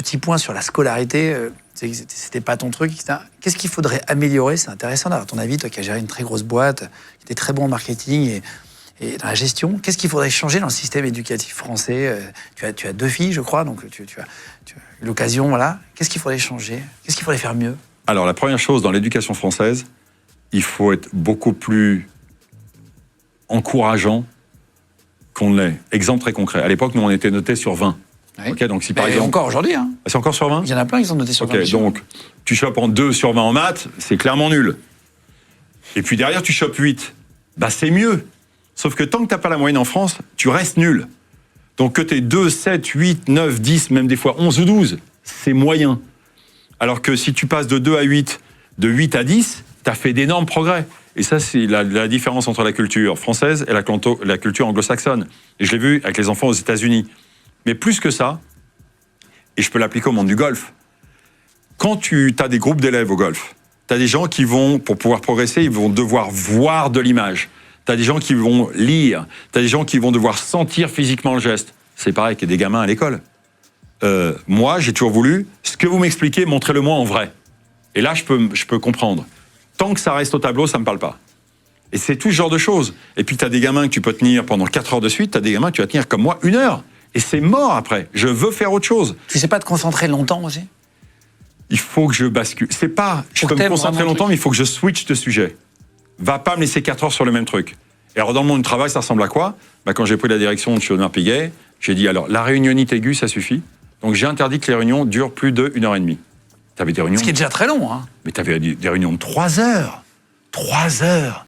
Petit point sur la scolarité, c'était pas ton truc. Qu'est-ce qu'il faudrait améliorer? C'est intéressant d'avoir ton avis, toi qui as géré une très grosse boîte, qui était très bon en marketing et dans la gestion. Qu'est-ce qu'il faudrait changer dans le système éducatif français? Tu as 2 filles, je crois, donc tu as eu l'occasion, voilà. Qu'est-ce qu'il faudrait changer? Qu'est-ce qu'il faudrait faire mieux? Alors, la première chose, dans l'éducation française, il faut être beaucoup plus encourageant qu'on ne l'est. Exemple très concret. À l'époque, nous, on était notés sur 20. Oui. Okay, donc si par exemple... encore aujourd'hui. Hein. C'est encore sur 20? Il y en a plein qui sont notés sur 20. Ok, donc tu chopes en 2 sur 20 en maths, c'est clairement nul. Et puis derrière, tu chopes 8. Bah, c'est mieux. Sauf que tant que tu n'as pas la moyenne en France, tu restes nul. Donc que tu aies 2, 7, 8, 9, 10, même des fois 11 ou 12, c'est moyen. Alors que si tu passes de 2 à 8, de 8 à 10, tu as fait d'énormes progrès. Et ça, c'est la différence entre la culture française et la culture anglo-saxonne. Et je l'ai vu avec les enfants aux États-Unis. Mais plus que ça, et je peux l'appliquer au monde du golf, quand tu as des groupes d'élèves au golf, tu as des gens qui vont, pour pouvoir progresser, ils vont devoir voir de l'image. Tu as des gens qui vont lire. Tu as des gens qui vont devoir sentir physiquement le geste. C'est pareil qu'il y a des gamins à l'école. Moi, j'ai toujours voulu, ce que vous m'expliquez, montrez-le-moi en vrai. Et là, je peux comprendre. Tant que ça reste au tableau, ça ne me parle pas. Et c'est tout ce genre de choses. Et puis, tu as des gamins que tu peux tenir pendant 4 heures de suite, tu as des gamins que tu vas tenir comme moi 1 heure. Et c'est mort après. Je veux faire autre chose. Tu sais pas te concentrer longtemps aussi? Il faut que je bascule. C'est pas, je peux me concentrer longtemps, mais il faut que je switch de sujet. Va pas me laisser 4 heures sur le même truc. Et alors, dans le monde du travail, ça ressemble à quoi? Quand j'ai pris la direction de chez Audemars Piguet, j'ai dit, alors, la réunionnite aiguë, ça suffit. Donc, j'ai interdit que les réunions durent plus de 1h30. T'avais des réunions... Ce qui est déjà très long, hein. Mais t'avais des réunions de 3 heures. 3 heures.